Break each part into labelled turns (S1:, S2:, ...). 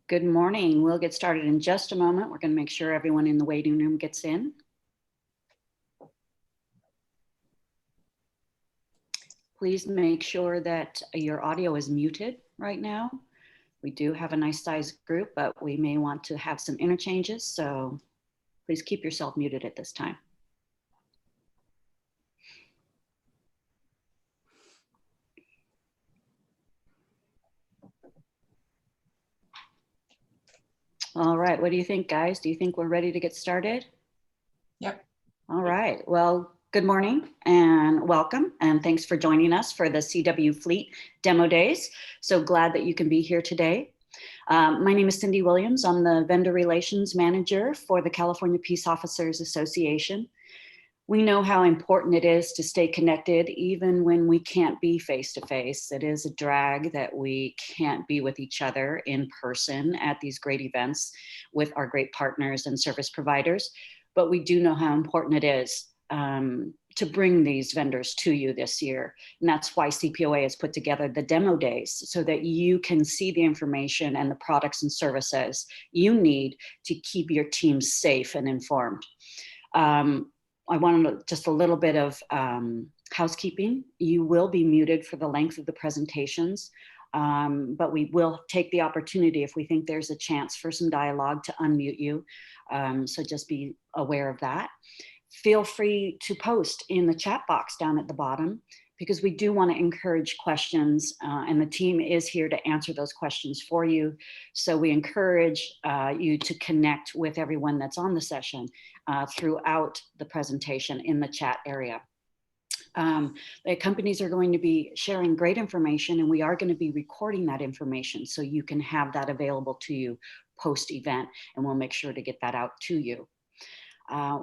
S1: Good morning. We'll get started in just a moment. We're going to make sure everyone in the waiting room gets in. Please make sure that your audio is muted right now. We do have a nice sized group, but we may want to have some interchanges. So please keep yourself muted at this time. All right. What do you think, guys? Do you think we're ready to get started?
S2: Yep.
S1: All right. Well, good morning and welcome. And thanks for joining us for the CWFleet demo days. So glad that you can be here today. My name is Cindy Williams. I'm the Vendor Relations Manager for the California Peace Officers Association. We know how important it is to stay connected even when we can't be face-to-face. It is a drag that we can't be with each other in person at these great events with our great partners and service providers. But we do know how important it is to bring these vendors to you this year. And that's why CPOA has put together the demo days so that you can see the information and the products and services you need to keep your team safe and informed. I want just a little bit of housekeeping. You will be muted for the length of the presentations, but we will take the opportunity if we think there's a chance for some dialogue to unmute you. So just be aware of that. Feel free to post in the chat box down at the bottom because we do want to encourage questions and the team is here to answer those questions for you. So we encourage you to connect with everyone that's on the session throughout the presentation in the chat area. The companies are going to be sharing great information and we are going to be recording that information so you can have that available to you post-event and we'll make sure to get that out to you.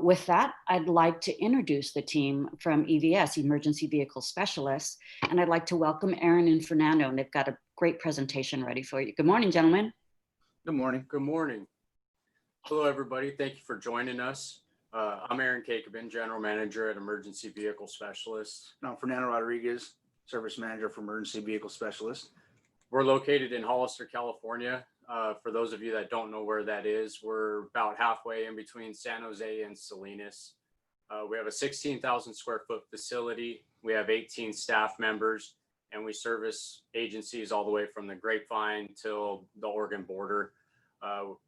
S1: With that, I'd like to introduce the team from EVS, Emergency Vehicle Specialists, and I'd like to welcome Aaron and Fernando, and they've got a great presentation ready for you. Good morning, gentlemen.
S3: Good morning. Good morning. Hello, everybody. Thank you for joining us. I'm Aaron Kakabin, General Manager at Emergency Vehicle Specialists.
S4: I'm Fernando Rodriguez, Service Manager for Emergency Vehicle Specialist.
S3: We're located in Hollister, California. For those of you that don't know where that is, we're about halfway in between San Jose and Salinas. We have a 16,000 square foot facility. We have 18 staff members, and we service agencies all the way from the Grapevine till the Oregon border.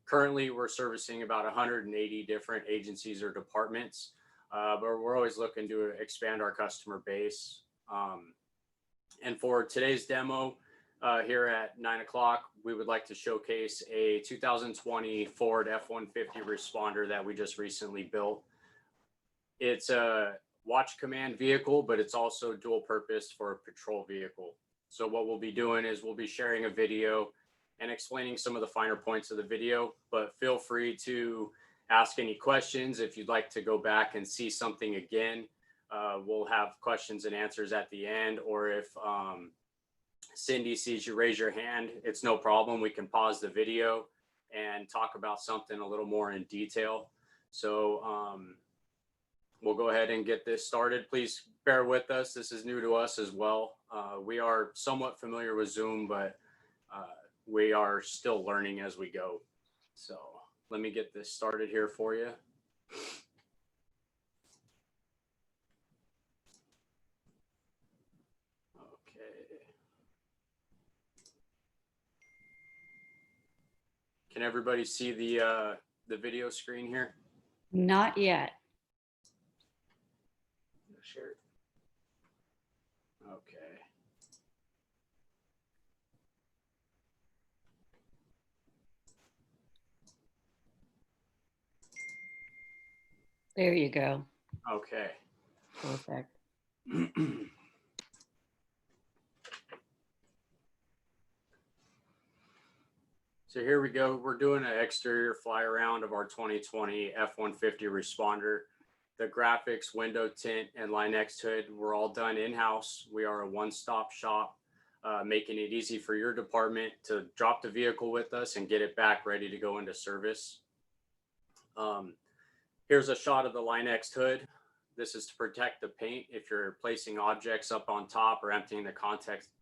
S3: Currently, we're servicing about 180 different agencies or departments, but we're always looking to expand our customer base. And for today's demo, here at 9 o'clock, we would like to showcase a 2020 Ford F-150 responder that we just recently built. It's a watch command vehicle, but it's also dual purpose for a patrol vehicle. So what we'll be doing is we'll be sharing a video and explaining some of the finer points of the video, but feel free to ask any questions if you'd like to go back and see something again. We'll have questions and answers at the end, or if Cindy sees you raise your hand, it's no problem. We can pause the video and talk about something a little more in detail. So we'll go ahead and get this started. Please bear with us. This is new to us as well. We are somewhat familiar with Zoom, but we are still learning as we go. So let me get this started here for you. Can everybody see the video screen here?
S1: Not yet.
S3: Share it. Okay.
S1: There you go.
S3: Okay.
S1: Perfect.
S3: So here we go. We're doing an exterior fly around of our 2020 F-150 responder. The graphics, window tint, and Line-X hood were all done in-house. We are a one-stop shop, making it easy for your department to drop the vehicle with us and get it back ready to go into service. Here's a shot of the Line-X hood. This is to protect the paint if you're placing objects up on top or emptying the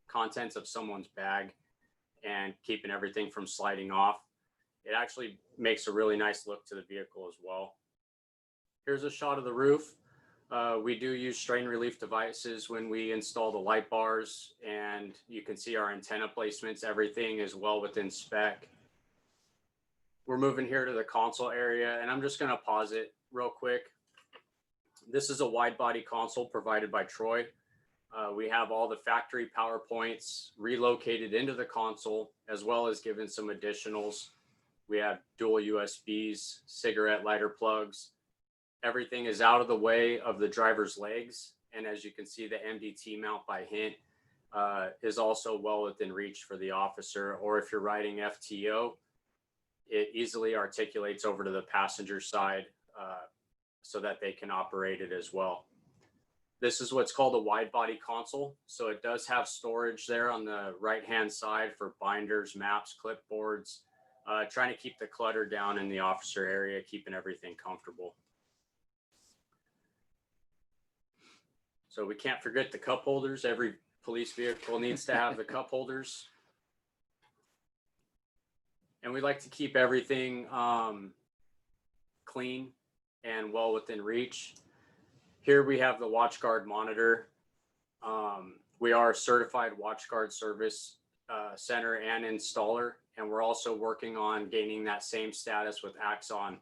S3: contents of someone's bag and keeping everything from sliding off. It actually makes a really nice look to the vehicle as well. Here's a shot of the roof. We do use strain relief devices when we install the light bars, and you can see our antenna placements. Everything is well within spec. We're moving here to the console area, and I'm just going to pause it real quick. This is a wide body console provided by Troy. We have all the factory power points relocated into the console, as well as given some additionals. We have dual USBs, cigarette lighter plugs. Everything is out of the way of the driver's legs. And as you can see, the MDT mount by Hint is also well within reach for the officer. Or if you're riding FTO, it easily articulates over to the passenger side so that they can operate it as well. This is what's called a wide body console. So it does have storage there on the right-hand side for binders, maps, clipboards, trying to keep the clutter down in the officer area, keeping everything comfortable. So we can't forget the cup holders. Every police vehicle needs to have the cup holders. And we like to keep everything clean and well within reach. Here we have the WatchGuard monitor. We are a certified WatchGuard service center and installer, and we're also working on gaining that same status with Axon.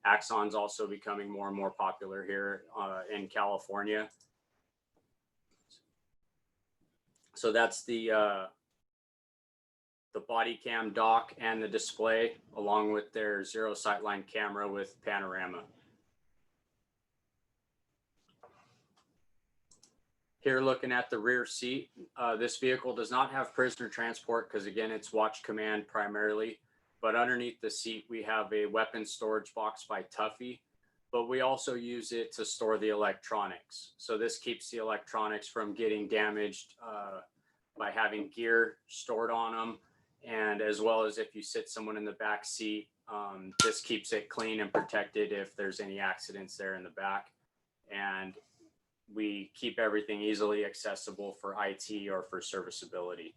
S3: Axon's also becoming more and more popular here in California. So that's the body cam dock and the display, along with their zero sightline camera with panorama. Here, looking at the rear seat, this vehicle does not have prisoner transport because, again, it's watch command primarily. But underneath the seat, we have a weapons storage box by Tuffy, but we also use it to store the electronics. So this keeps the electronics from getting damaged by having gear stored on them. And as well as if you sit someone in the back seat, this keeps it clean and protected if there's any accidents there in the back. And we keep everything easily accessible for IT or for serviceability.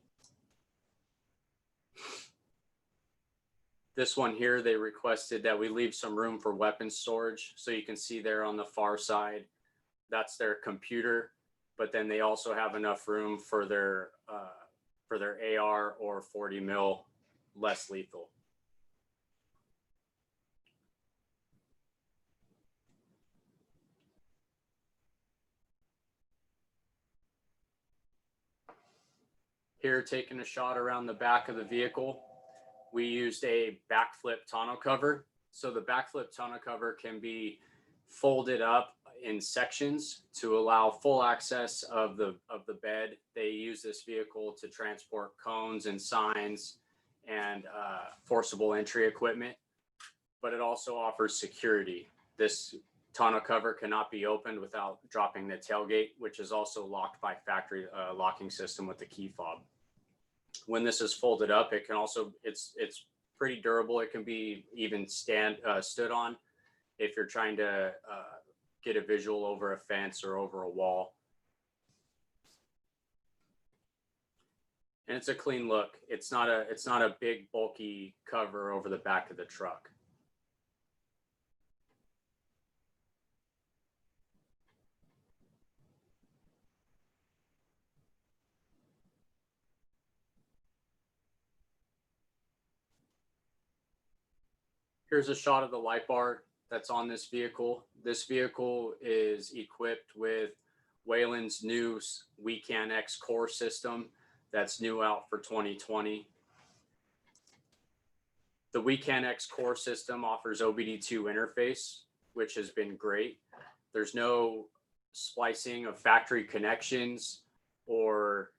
S3: This one here, they requested that we leave some room for weapons storage. So you can see there on the far side, that's their computer, but then they also have enough room for their AR or 40 mil less lethal. Here, taking a shot around the back of the vehicle, we used a backflip tonneau cover. So the backflip tonneau cover can be folded up in sections to allow full access of the bed. They use this vehicle to transport cones and signs and forcible entry equipment, but it also offers security. This tonneau cover cannot be opened without dropping the tailgate, which is also locked by factory locking system with the key fob. When this is folded up, it can also, it's pretty durable. It can be even stood on if you're trying to get a visual over a fence or over a wall. And it's a clean look. It's not a big bulky cover over the back of the truck. Here's a shot of the light bar that's on this vehicle. This vehicle is equipped with Wayland's new WeCan XCore system that's new out for 2020. The WeCan XCore system offers OBD2 interface, which has been great. There's no splicing of factory connections or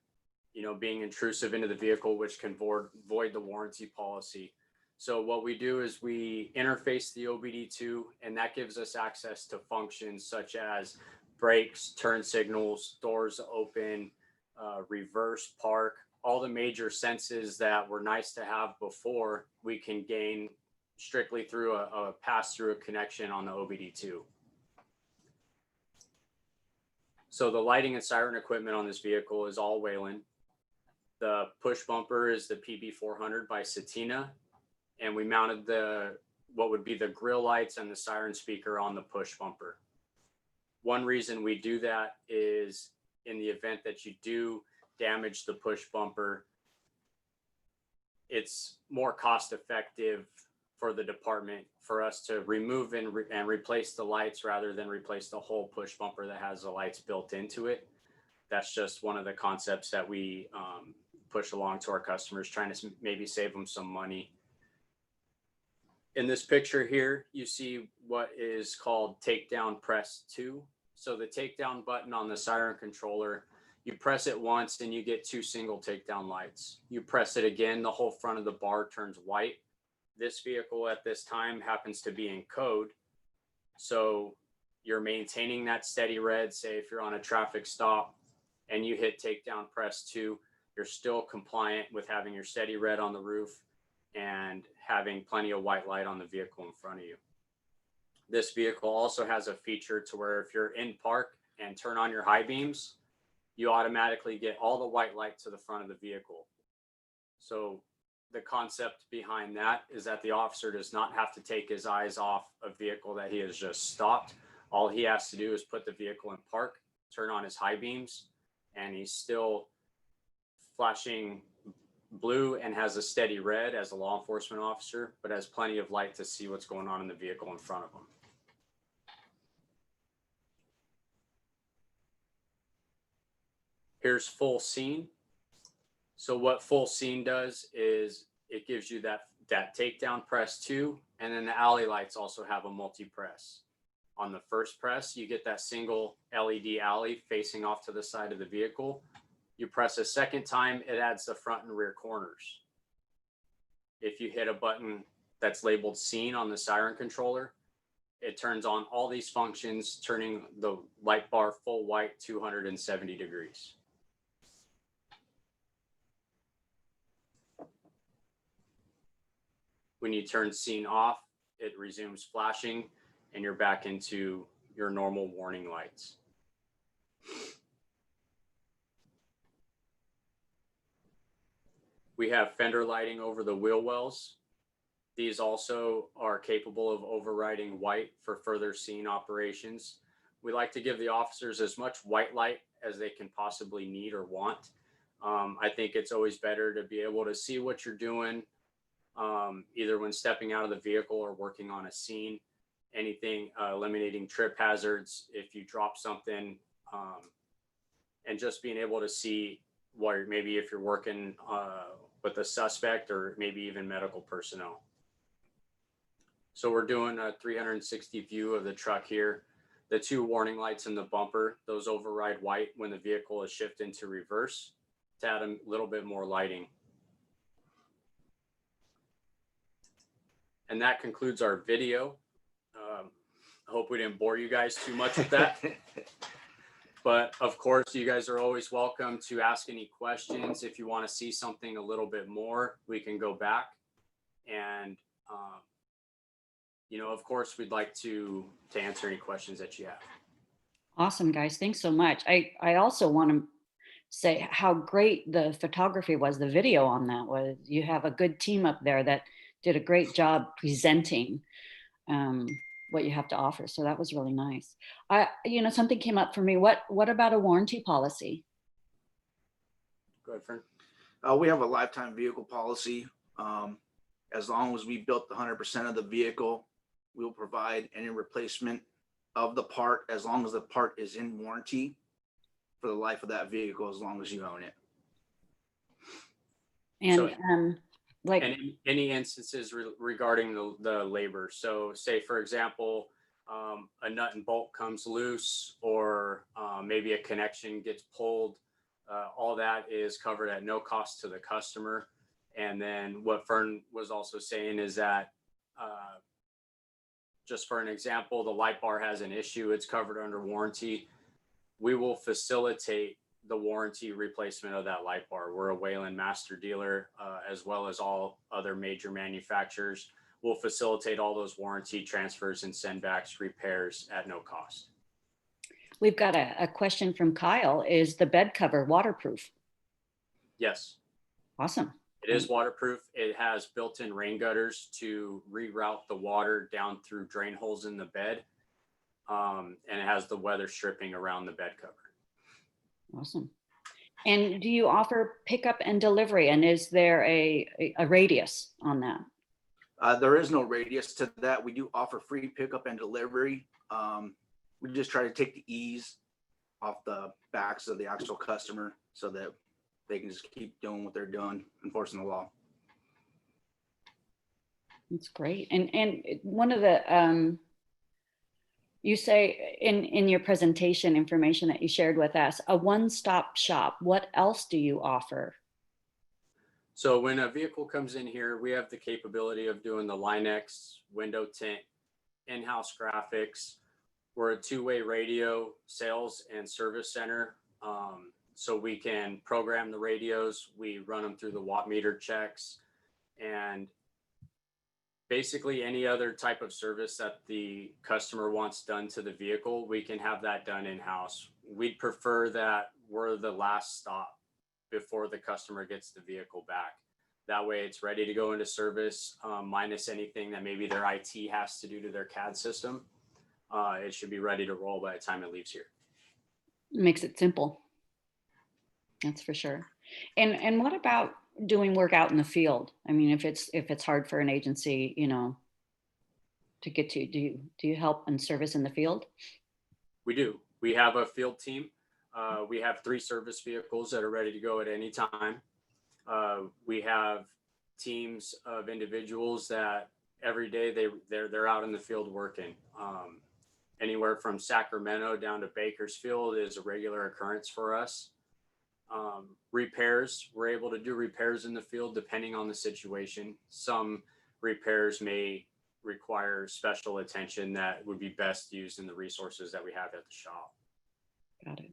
S3: being intrusive into the vehicle, which can void the warranty policy. So what we do is we interface the OBD2, and that gives us access to functions such as brakes, turn signals, doors open, reverse, park, all the major senses that were nice to have before, we can gain strictly through a pass-through connection on the OBD2. So the lighting and siren equipment on this vehicle is all Wayland. The push bumper is the PB400 by Satina. and we mounted what would be the grill lights and the siren speaker on the push bumper. One reason we do that is in the event that you do damage the push bumper, it's more cost effective for the department for us to remove and replace the lights rather than replace the whole push bumper that has the lights built into it. That's just one of the concepts that we push along to our customers, trying to maybe save them some money. In this picture here, you see what is called Takedown Press 2. So the takedown button on the siren controller, you press it once and you get 2 single takedown lights. You press it again, the whole front of the bar turns white. This vehicle at this time happens to be in code. So you're maintaining that steady red. Say if you're on a traffic stop and you hit Takedown Press 2, you're still compliant with having your steady red on the roof and having plenty of white light on the vehicle in front of you. This vehicle also has a feature to where if you're in park and turn on your high beams, you automatically get all the white light to the front of the vehicle. So the concept behind that is that the officer does not have to take his eyes off a vehicle that he has just stopped. All he has to do is put the vehicle in park, turn on his high beams, and he's still flashing blue and has a steady red as a law enforcement officer, but has plenty of light to see what's going on in the vehicle in front of him. Here's full scene. So what full scene does is it gives you that takedown press 2, and then the alley lights also have a multi-press. On the first press, you get that single LED alley facing off to the side of the vehicle. You press a second time, it adds the front and rear corners. If you hit a button that's labeled scene on the siren controller, it turns on all these functions, turning the light bar full white 270 degrees. When you turn scene off, it resumes flashing and you're back into your normal warning lights. We have Fender Lighting over the wheel wells. These also are capable of overriding white for further scene operations. We like to give the officers as much white light as they can possibly need or want. I think it's always better to be able to see what you're doing, either when stepping out of the vehicle or working on a scene. Anything, eliminating trip hazards if you drop something, and just being able to see what maybe if you're working with a suspect or maybe even medical personnel. So we're doing a 360 view of the truck here. The 2 warning lights in the bumper, those override white when the vehicle is shifted into reverse to add a little bit more lighting. And that concludes our video. I hope we didn't bore you guys too much with that. But of course, you guys are always welcome to ask any questions. If you want to see something a little bit more, we can go back. And, of course, we'd like to answer any questions that you have.
S1: Awesome, guys. Thanks so much. I also want to say how great the photography was. The video on that was, you have a good team up there that did a great job presenting what you have to offer. So that was really nice. Something came up for me. What about a warranty policy?
S3: Go ahead, friend.
S4: We have a lifetime vehicle policy. As long as we built the 100% of the vehicle, we'll provide any replacement of the part as long as the part is in warranty for the life of that vehicle, as long as you own it.
S1: And
S3: and any instances regarding the labor. So say, for example, a nut and bolt comes loose, or maybe a connection gets pulled, all that is covered at no cost to the customer. And then what Fern was also saying is that, just for an example, the light bar has an issue, it's covered under warranty. We will facilitate the warranty replacement of that light bar. We're a Wayland master dealer, as well as all other major manufacturers. We'll facilitate all those warranty transfers and sendbacks, repairs at no cost.
S1: We've got a question from Kyle. Is the bed cover waterproof?
S3: Yes.
S1: Awesome.
S3: It is waterproof. It has built-in rain gutters to reroute the water down through drain holes in the bed. And it has the weather stripping around the bed cover.
S1: Awesome. And do you offer pickup and delivery? And is there a radius on that?
S4: There is no radius to that. We do offer free pickup and delivery. We just try to take the ease off the backs of the actual customer so that they can just keep doing what they're doing, enforcing the law.
S1: That's great. And one of the, you say in your presentation information that you shared with us, a one-stop shop. What else do you offer?
S3: So when a vehicle comes in here, we have the capability of doing the Line-X, window tint, in-house graphics. We're a two-way radio sales and service center. So we can program the radios. We run them through the watt meter checks, and basically any other type of service that the customer wants done to the vehicle, we can have that done in-house. We'd prefer that we're the last stop before the customer gets the vehicle back. That way it's ready to go into service, minus anything that maybe their IT has to do to their CAD system. It should be ready to roll by the time it leaves here.
S1: Makes it simple. That's for sure. And what about doing work out in the field? I mean, if it's hard for an agency, to get to, do you help and service in the field?
S3: We do. We have a field team. We have 3 service vehicles that are ready to go at any time. We have teams of individuals that every day they're out in the field working. Anywhere from Sacramento down to Bakersfield is a regular occurrence for us. Repairs, we're able to do repairs in the field depending on the situation. Some repairs may require special attention that would be best used in the resources that we have at the shop.
S1: Got it.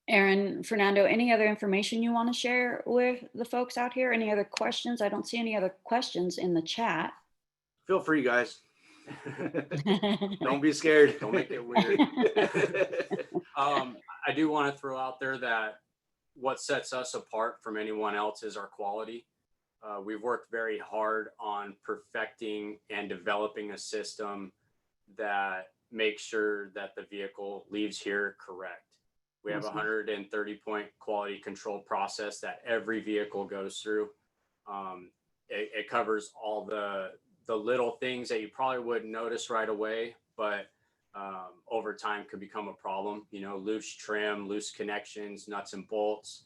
S1: Aaron, Fernando, any other information you want to share with the folks out here? Any other questions? I don't see any other questions in the chat.
S4: Feel free, guys. Don't be scared.
S3: Don't make it weird. I do want to throw out there that what sets us apart from anyone else is our quality. We've worked very hard on perfecting and developing a system that makes sure that the vehicle leaves here correct. We have a 130-point quality control process that every vehicle goes through. It covers all the little things that you probably wouldn't notice right away, but over time could become a problem. Loose trim, loose connections, nuts and bolts.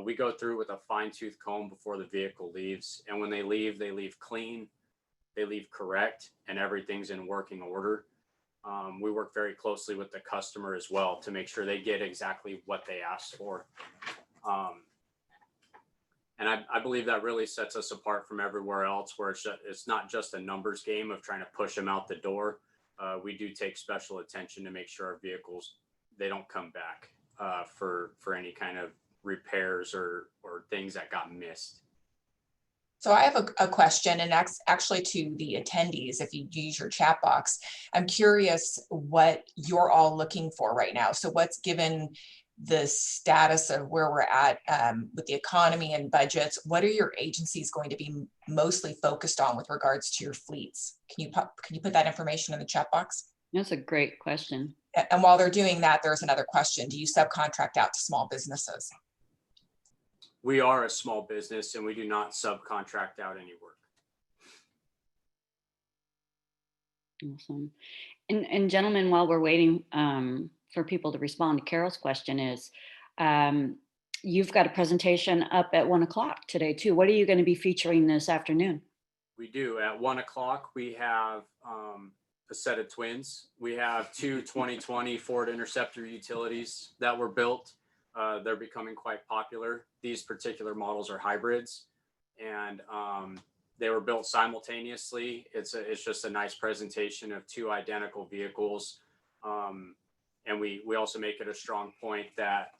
S3: We go through with a fine-tooth comb before the vehicle leaves. And when they leave clean, they leave correct, and everything's in working order. We work very closely with the customer as well to make sure they get exactly what they asked for. And I believe that really sets us apart from everywhere else, where it's not just a numbers game of trying to push them out the door. We do take special attention to make sure our vehicles, they don't come back for any kind of repairs or things that got missed.
S2: So I have a question, and that's actually to the attendees. If you use your chat box, I'm curious what you're all looking for right now. So what's given the status of where we're at with the economy and budgets? What are your agencies going to be mostly focused on with regards to your fleets? Can you put that information in the chat box?
S1: That's a great question.
S2: And while they're doing that, there's another question. Do you subcontract out to small businesses?
S3: We are a small business and we do not subcontract out any work.
S1: Awesome. And gentlemen, while we're waiting for people to respond, Carol's question is, you've got a presentation up at 1 o'clock today too. What are you going to be featuring this afternoon?
S3: We do. At 1 o'clock, we have a set of twins. We have 2 2020 Ford Interceptor utilities that were built. They're becoming quite popular. These particular models are hybrids, and they were built simultaneously. It's just a nice presentation of 2 identical vehicles. And we also make it a strong point that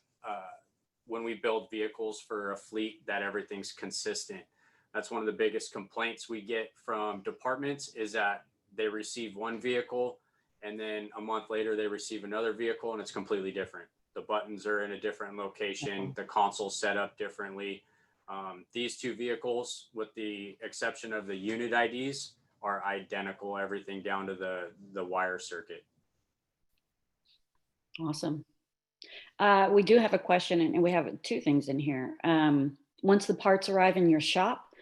S3: when we build vehicles for a fleet, that everything's consistent. That's one of the biggest complaints we get from departments, is that they receive one vehicle and then a month later they receive another vehicle and it's completely different. The buttons are in a different location. The console's set up differently. These two vehicles, with the exception of the unit IDs, are identical, everything down to the wire circuit.
S1: Awesome. We do have a question, and we have two things in here. Once the parts arrive in your shop,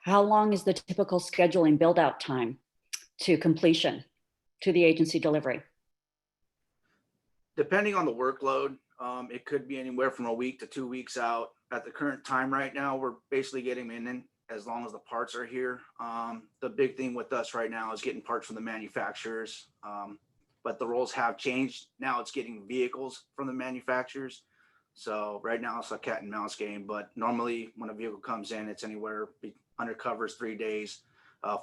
S1: how long is the typical scheduling build out time to completion to the agency delivery?
S4: Depending on the workload, it could be anywhere from a week to 2 weeks out. At the current time right now, we're basically getting them in as long as the parts are here. The big thing with us right now is getting parts from the manufacturers. But the roles have changed. Now it's getting vehicles from the manufacturers. So right now it's a cat and mouse game, but normally when a vehicle comes in, it's anywhere undercover is 3 days,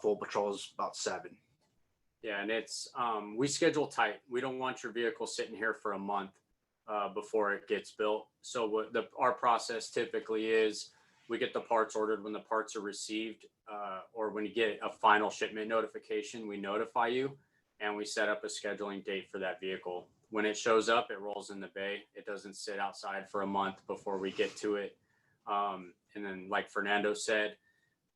S4: full patrol is about 7.
S3: Yeah, and it's we schedule tight. We don't want your vehicle sitting here for a month before it gets built. So what our process typically is, we get the parts ordered when the parts are received, or when you get a final shipment notification, we notify you and we set up a scheduling date for that vehicle. When it shows up, it rolls in the bay. It doesn't sit outside for a month before we get to it. And then, like Fernando said,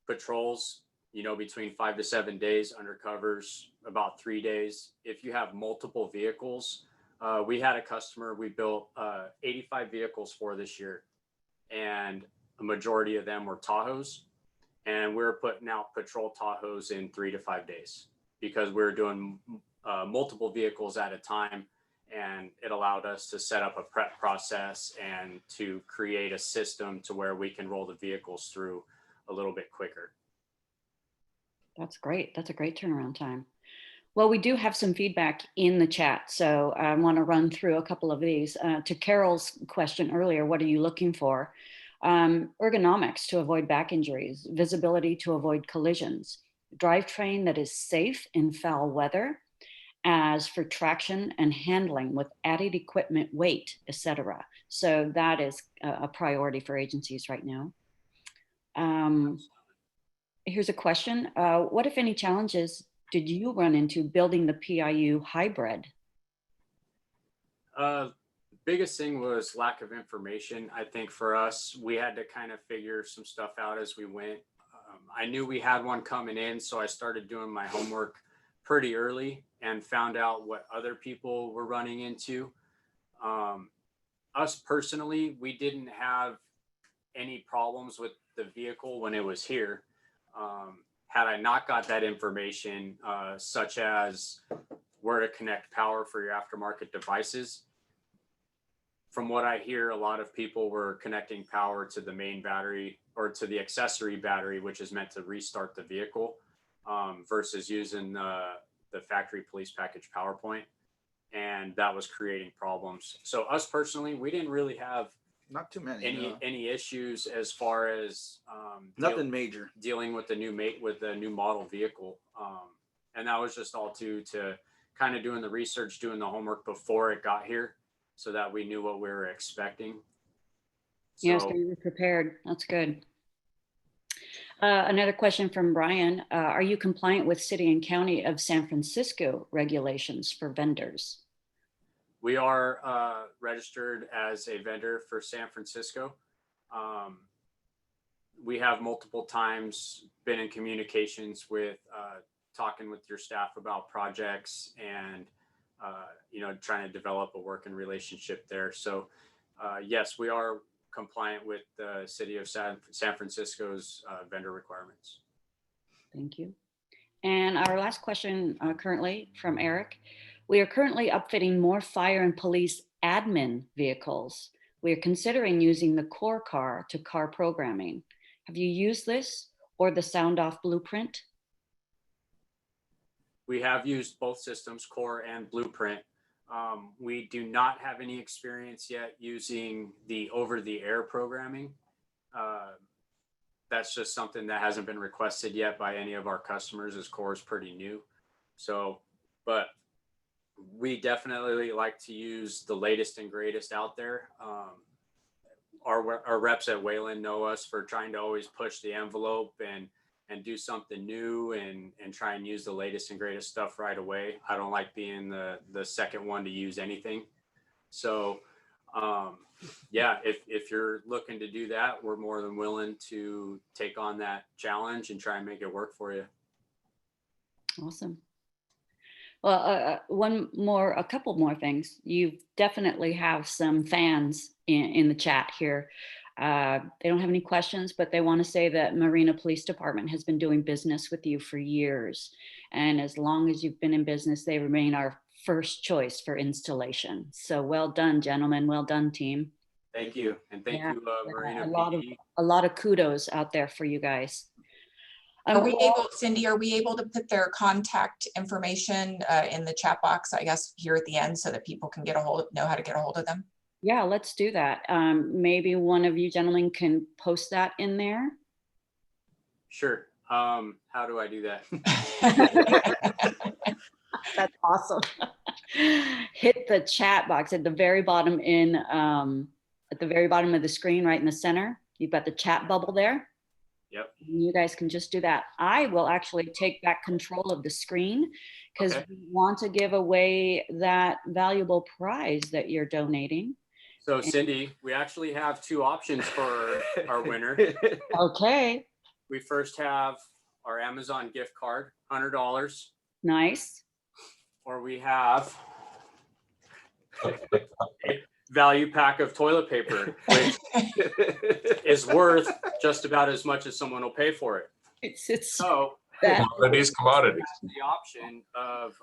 S3: patrols, between 5 to 7 days, undercovers about 3 days. If you have multiple vehicles, we had a customer we built 85 vehicles for this year, and a majority of them were Tahoes, and we were putting out patrol Tahoes in 3 to 5 days because we were doing multiple vehicles at a time, and it allowed us to set up a prep process and to create a system to where we can roll the vehicles through a little bit quicker.
S1: That's great. That's a great turnaround time. Well, we do have some feedback in the chat, so I want to run through a couple of these. To Carol's question earlier, what are you looking for? Ergonomics to avoid back injuries, visibility to avoid collisions, drivetrain that is safe in foul weather, as for traction and handling with added equipment, weight, etc. So that is a priority for agencies right now. Here's a question. What, if any, challenges did you run into building the PIU hybrid?
S3: Biggest thing was lack of information. I think for us, we had to kind of figure some stuff out as we went. I knew we had one coming in, so I started doing my homework pretty early and found out what other people were running into. Us personally, we didn't have any problems with the vehicle when it was here. Had I not got that information, such as where to connect power for your aftermarket devices, from what I hear, a lot of people were connecting power to the main battery or to the accessory battery, which is meant to restart the vehicle, versus using the factory police package power point. And that was creating problems. So us personally, we didn't really have
S4: Not too many.
S3: any issues as far as
S4: Nothing major.
S3: dealing with the new model vehicle. And that was just all to kind of doing the research, doing the homework before it got here, so that we knew what we were expecting.
S1: Yes, so you were prepared. That's good. Another question from Brian. Are you compliant with City and County of San Francisco regulations for vendors?
S3: We are registered as a vendor for San Francisco. We have multiple times been in communications with talking with your staff about projects and trying to develop a working relationship there. So yes, we are compliant with the City of San Francisco's vendor requirements.
S1: Thank you. And our last question currently from Eric. We are currently upfitting more fire and police admin vehicles. We are considering using the core car to car programming. Have you used this or the sound off blueprint?
S3: We have used both systems, core and blueprint. We do not have any experience yet using the over-the-air programming. That's just something that hasn't been requested yet by any of our customers, as core is pretty new. So, but we definitely like to use the latest and greatest out there. Our reps at Wayland know us for trying to always push the envelope and do something new and try and use the latest and greatest stuff right away. I don't like being the second one to use anything. So Yeah, if you're looking to do that, we're more than willing to take on that challenge and try and make it work for you.
S1: Awesome. Well, a couple more things. You definitely have some fans in the chat here. They don't have any questions, but they want to say that Marina Police Department has been doing business with you for years. And as long as you've been in business, they remain our first choice for installation. So well done, gentlemen. Well done, team.
S3: Thank you. And thank you, Marina PD.
S1: A lot of kudos out there for you guys.
S2: Are we able, Cindy, are we able to put their contact information in the chat box, I guess, here at the end so that people can know how to get a hold of them?
S1: Yeah, let's do that. Maybe one of you gentlemen can post that in there.
S3: Sure. How do I do that?
S1: That's awesome. Hit the chat box at the very bottom at the very bottom of the screen, right in the center. You've got the chat bubble there.
S3: Yep.
S1: You guys can just do that. I will actually take back control of the screen because we want to give away that valuable prize that you're donating.
S3: So Cindy, we actually have two options for our winner.
S1: Okay.
S3: We first have our Amazon gift card, $100.
S1: Nice.
S3: Or we have a value pack of toilet paper, which is worth just about as much as someone will pay for it.
S1: It's
S3: so
S5: commodities.
S3: The option of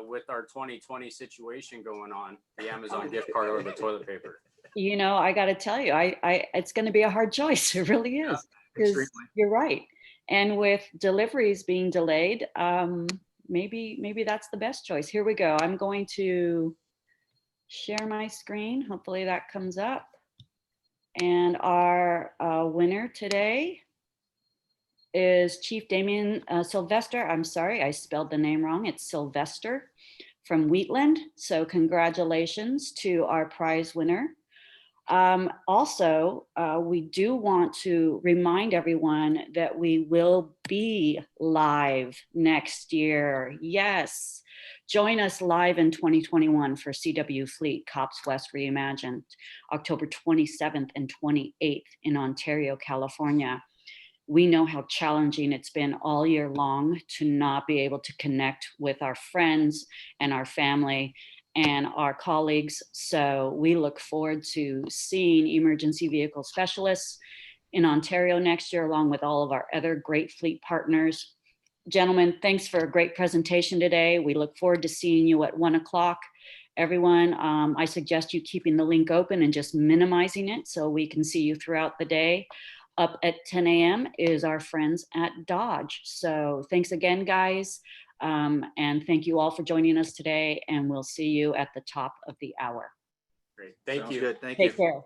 S3: with our 2020 situation going on, the Amazon gift card or the toilet paper.
S1: You know, I got to tell you, it's going to be a hard choice. It really is. Because you're right. And with deliveries being delayed, maybe that's the best choice. Here we go. I'm going to share my screen. Hopefully that comes up. And our winner today is Chief Damien Sylvester. I'm sorry, I spelled the name wrong. It's Sylvester from Wheatland. So congratulations to our prize winner. Also, we do want to remind everyone that we will be live next year. Yes, join us live in 2021 for CWFleet Cops West Reimagined, October 27th and 28th in Ontario, California. We know how challenging it's been all year long to not be able to connect with our friends and our family and our colleagues. So we look forward to seeing emergency vehicle specialists in Ontario next year, along with all of our other great fleet partners. Gentlemen, thanks for a great presentation today. We look forward to seeing you at 1 o'clock. Everyone, I suggest you keeping the link open and just minimizing it so we can see you throughout the day. Up at 10 a.m. is our friends at Dodge. So thanks again, guys. And thank you all for joining us today, and we'll see you at the top of the hour.
S3: Great. Thank you.
S4: Good. Thank you.
S1: Take care.